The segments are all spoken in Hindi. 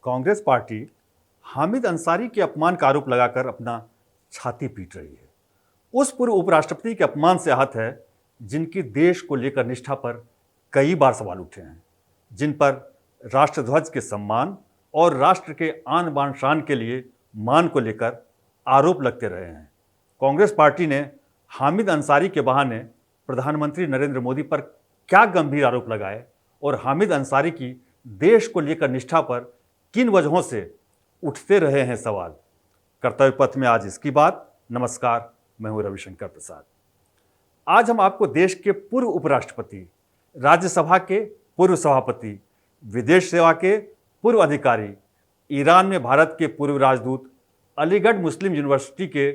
कांग्रेस पार्टी हामिद अंसारी के अपमान का आरोप लगाकर अपना छाती पीट रही है। उस पूर्व उपराष्ट्रपति के अपमान से आहत है जिनकी देश को लेकर निष्ठा पर कई बार सवाल उठे हैं, जिन पर राष्ट्रध्वज के सम्मान और राष्ट्र के आन बान शान के लिए मान को लेकर आरोप लगते रहे हैं। कांग्रेस पार्टी ने हामिद अंसारी के बहाने प्रधानमंत्री नरेंद्र मोदी पर क्या गंभीर आरोप लगाए और हामिद अंसारी की देश को लेकर निष्ठा पर किन वजहों से उठते रहे हैं सवाल। कर्तव्य पथ में आज इसकी बात। नमस्कार, मैं हूं रविशंकर प्रसाद। आज हम आपको देश के पूर्व उपराष्ट्रपति, राज्यसभा के पूर्व सभापति, विदेश सेवा के पूर्व अधिकारी, ईरान में भारत के पूर्व राजदूत, अलीगढ़ मुस्लिम यूनिवर्सिटी के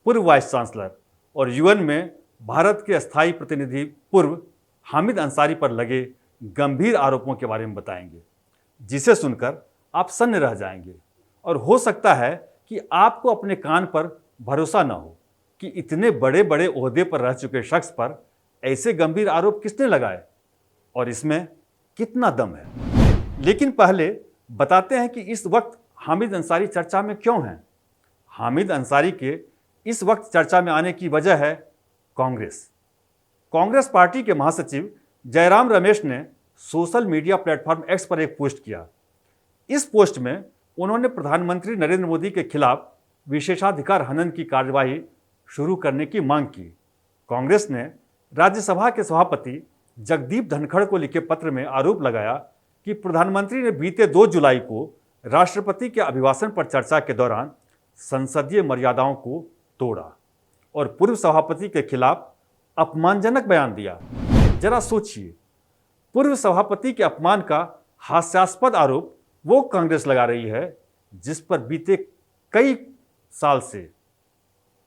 पूर्व वाइस चांसलर और यूएन में भारत के अस्थायी प्रतिनिधि पूर्व हामिद अंसारी पर लगे गंभीर आरोपों के बारे में बताएंगे, जिसे सुनकर आप सन्न रह जाएंगे और हो सकता है कि आपको अपने कान पर भरोसा न हो कि इतने बड़े बड़े ओहदे पर रह चुके शख्स पर ऐसे गंभीर आरोप किसने लगाए और इसमें कितना दम है। लेकिन पहले बताते हैं कि इस वक्त हामिद अंसारी चर्चा में क्यों हैं। हामिद अंसारी के इस वक्त चर्चा में आने की वजह है कांग्रेस पार्टी के महासचिव जयराम रमेश ने सोशल मीडिया प्लेटफॉर्म एक्स पर एक पोस्ट किया। इस पोस्ट में उन्होंने प्रधानमंत्री नरेंद्र मोदी के खिलाफ विशेषाधिकार हनन की कार्यवाही शुरू करने की मांग की। कांग्रेस ने राज्यसभा के सभापति जगदीप धनखड़ को लिखे पत्र में आरोप लगाया कि प्रधानमंत्री ने बीते 2 जुलाई को राष्ट्रपति के अभिभाषण पर चर्चा के दौरान संसदीय मर्यादाओं को तोड़ा और पूर्व सभापति के खिलाफ अपमानजनक बयान दिया। जरा सोचिए, पूर्व सभापति के अपमान का हास्यास्पद आरोप वो कांग्रेस लगा रही है जिस पर बीते कई साल से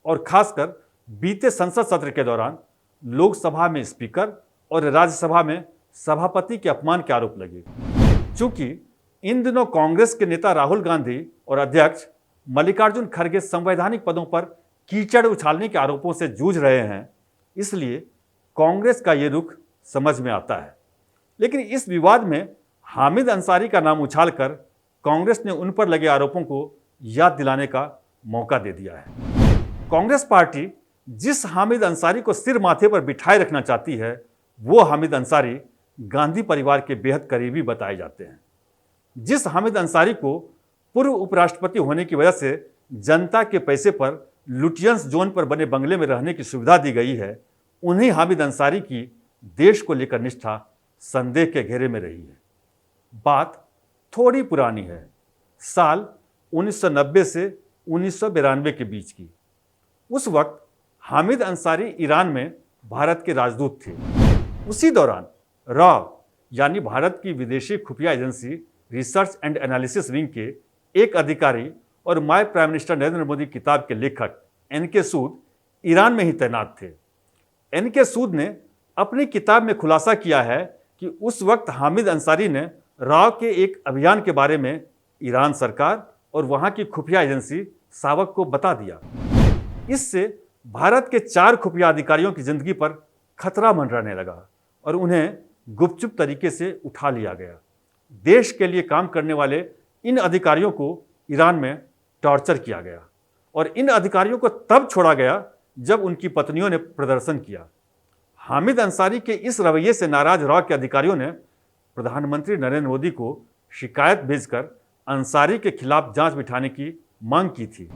और खासकर बीते संसद सत्र के दौरान लोकसभा में स्पीकर और राज्यसभा में सभापति के अपमान के आरोप लगे। चूंकि इन दिनों कांग्रेस के नेता राहुल गांधी और अध्यक्ष मल्लिकार्जुन खड़गे संवैधानिक पदों पर कीचड़ उछालने के आरोपों से जूझ रहे हैं, इसलिए कांग्रेस का ये रुख समझ में आता है। लेकिन इस विवाद में हामिद अंसारी का नाम उछालकर कांग्रेस ने उन पर लगे आरोपों को याद दिलाने का मौका दे दिया है। कांग्रेस पार्टी जिस हामिद अंसारी को सिर माथे पर बिठाए रखना चाहती है, वो हामिद अंसारी गांधी परिवार के बेहद करीबी बताए जाते हैं। जिस हामिद अंसारी को पूर्व उपराष्ट्रपति होने की वजह से जनता के पैसे पर लुटियंस जोन पर बने बंगले में रहने की सुविधा दी गई है, उन्हीं हामिद अंसारी की देश को लेकर निष्ठा संदेह के घेरे में रही है। बात थोड़ी पुरानी है, साल 1990 से 1992 के बीच की। उस वक्त हामिद अंसारी ईरान में भारत के राजदूत थे। उसी दौरान रॉ यानी भारत की विदेशी खुफिया agency research and analysis wing के एक अधिकारी और my prime minister Narendra Modi किताब के लेखक एन.के. सूद ईरान में ही तैनात थे। एन.के. सूद ने अपनी किताब में खुलासा किया है कि उस वक्त हामिद अंसारी ने रॉ के एक अभियान के बारे में ईरान सरकार और वहां की खुफिया एजेंसी सावक को बता दिया। इससे भारत के 4 खुफिया अधिकारियों की जिंदगी पर खतरा मंडराने लगा और उन्हें गुपचुप तरीके से उठा लिया गया। देश के लिए काम करने वाले इन अधिकारियों को ईरान में टॉर्चर किया गया और इन अधिकारियों को तब छोड़ा गया जब उनकी पत्नियों ने प्रदर्शन किया। हामिद अंसारी के इस रवैये से नाराज रॉ के अधिकारियों ने प्रधानमंत्री नरेंद्र मोदी को शिकायत भेजकर अंसारी के खिलाफ जांच बिठाने की मांग की थी।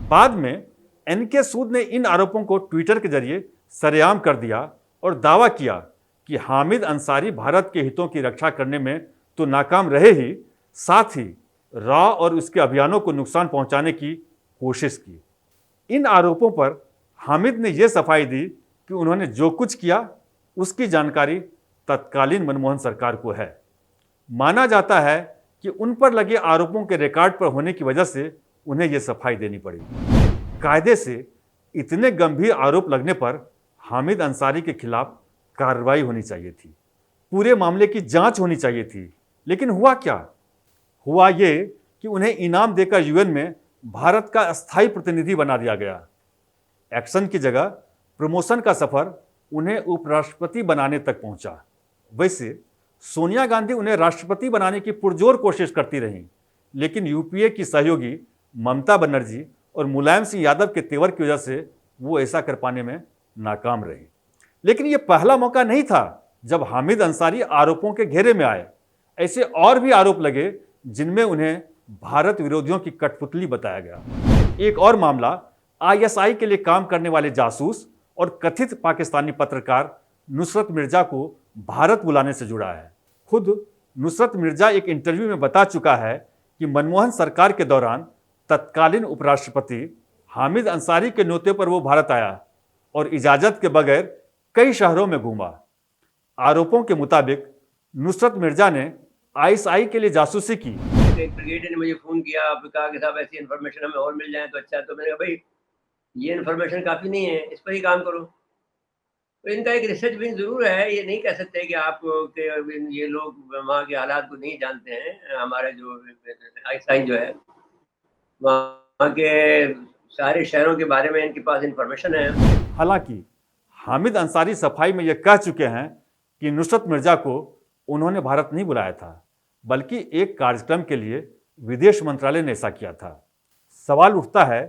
बाद में एन.के. सूद ने इन आरोपों को ट्विटर के जरिए सरेआम कर दिया और दावा किया कि हामिद अंसारी भारत के हितों की रक्षा करने में तो नाकाम रहे ही, साथ ही रॉ और उसके अभियानों को नुकसान पहुंचाने की कोशिश की। इन आरोपों पर हामिद ने यह सफाई दी कि उन्होंने जो कुछ किया उसकी जानकारी तत्कालीन मनमोहन सरकार को है। माना जाता है कि उन पर लगे आरोपों के रिकॉर्ड पर होने की वजह से उन्हें यह सफाई देनी पड़ी। कायदे से इतने गंभीर आरोप लगने पर हामिद अंसारी के खिलाफ कार्रवाई होनी चाहिए थी, पूरे मामले की जांच होनी चाहिए थी। लेकिन हुआ क्या? हुआ ये कि उन्हें इनाम देकर यूएन में भारत का अस्थायी प्रतिनिधि बना दिया गया। एक्शन की जगह प्रमोशन का सफर उन्हें उपराष्ट्रपति बनाने तक पहुंचा। वैसे सोनिया गांधी उन्हें राष्ट्रपति बनाने की पुरजोर कोशिश करती रहीं, लेकिन यूपीए की सहयोगी ममता बनर्जी और मुलायम सिंह यादव के तेवर की वजह से वो ऐसा कर पाने में नाकाम रही। लेकिन ये पहला मौका नहीं था जब हामिद अंसारी आरोपों के घेरे में आए। ऐसे और भी आरोप लगे जिनमें उन्हें भारत विरोधियों की कठपुतली बताया गया। एक और मामला आईएसआई के लिए काम करने वाले जासूस और कथित पाकिस्तानी पत्रकार नुसरत मिर्जा को भारत बुलाने से जुड़ा है। खुद नुसरत मिर्जा एक इंटरव्यू में बता चुका है कि मनमोहन सरकार के दौरान तत्कालीन उपराष्ट्रपति हामिद अंसारी के न्योते पर वो भारत आया और इजाजत के बगैर कई शहरों में घूमा। आरोपों के मुताबिक नुसरत मिर्जा ने आईएसआई के लिए जासूसी की। एक ब्रिगेडियर ने मुझे फ़ोन किया, आपने कहा कि साहब ऐसी इन्फॉर्मेशन हमें और मिल जाए तो अच्छा है। तो मैंने कहा भाई ये इन्फॉर्मेशन काफ़ी नहीं है, इस पर ही काम करो। तो इनका एक रिसर्च विंग ज़रूर है, ये नहीं कह सकते कि आप ये लोग वहाँ के हालात को नहीं जानते हैं। हमारे जो आईएसआई जो है वहाँ के सारे शहरों के बारे में इनके पास इन्फॉर्मेशन है। हालांकि हामिद अंसारी सफाई में यह कह चुके हैं कि नुसरत मिर्जा को उन्होंने भारत नहीं बुलाया था, बल्कि एक कार्यक्रम के लिए विदेश मंत्रालय ने ऐसा किया था। सवाल उठता है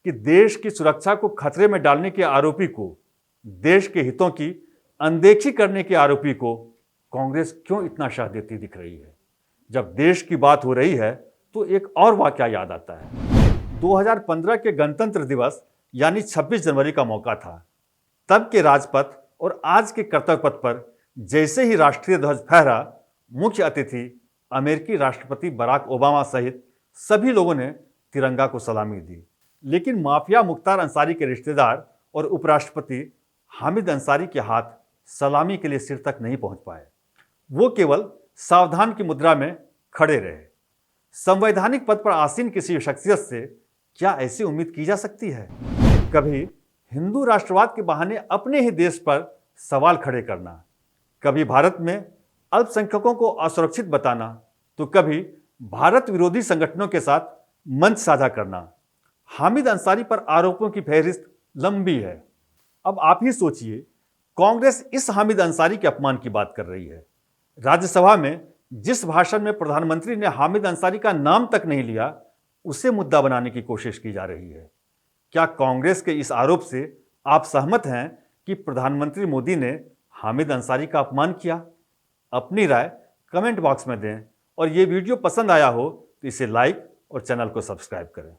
कि देश की सुरक्षा को खतरे में डालने के आरोपी को, देश के हितों की अनदेखी करने के आरोपी को कांग्रेस क्यों इतना शाह देती दिख रही है। जब देश की बात हो रही है तो एक और वाकया याद आता है। 2015 के गणतंत्र दिवस यानी 26 जनवरी का मौका था। तब के राजपथ और आज के कर्तव्य पथ पर जैसे ही राष्ट्रीय ध्वज फहरा, मुख्य अतिथि अमेरिकी राष्ट्रपति बराक ओबामा सहित सभी लोगों ने तिरंगा को सलामी दी। लेकिन माफिया मुख्तार अंसारी के रिश्तेदार और उपराष्ट्रपति हामिद अंसारी के हाथ सलामी के लिए सिर तक नहीं पहुंच पाए। वो केवल सावधान की मुद्रा में खड़े रहे। संवैधानिक पद पर आसीन किसी शख्सियत से क्या ऐसी उम्मीद की जा सकती है? कभी हिंदू राष्ट्रवाद के बहाने अपने ही देश पर सवाल खड़े करना, कभी भारत में अल्पसंख्यकों को असुरक्षित बताना, तो कभी भारत विरोधी संगठनों के साथ मंच साझा करना। हामिद अंसारी पर आरोपों की फहरिस्त लंबी है। अब आप ही सोचिए, कांग्रेस इस हामिद अंसारी के अपमान की बात कर रही है। राज्यसभा में जिस भाषण में प्रधानमंत्री ने हामिद अंसारी का नाम तक नहीं लिया, उसे मुद्दा बनाने की कोशिश की जा रही है। क्या कांग्रेस के इस आरोप से आप सहमत हैं कि प्रधानमंत्री मोदी ने हामिद अंसारी का अपमान किया? अपनी राय कमेंट बॉक्स में दें और ये वीडियो पसंद आया हो तो इसे लाइक और चैनल को सब्सक्राइब करें।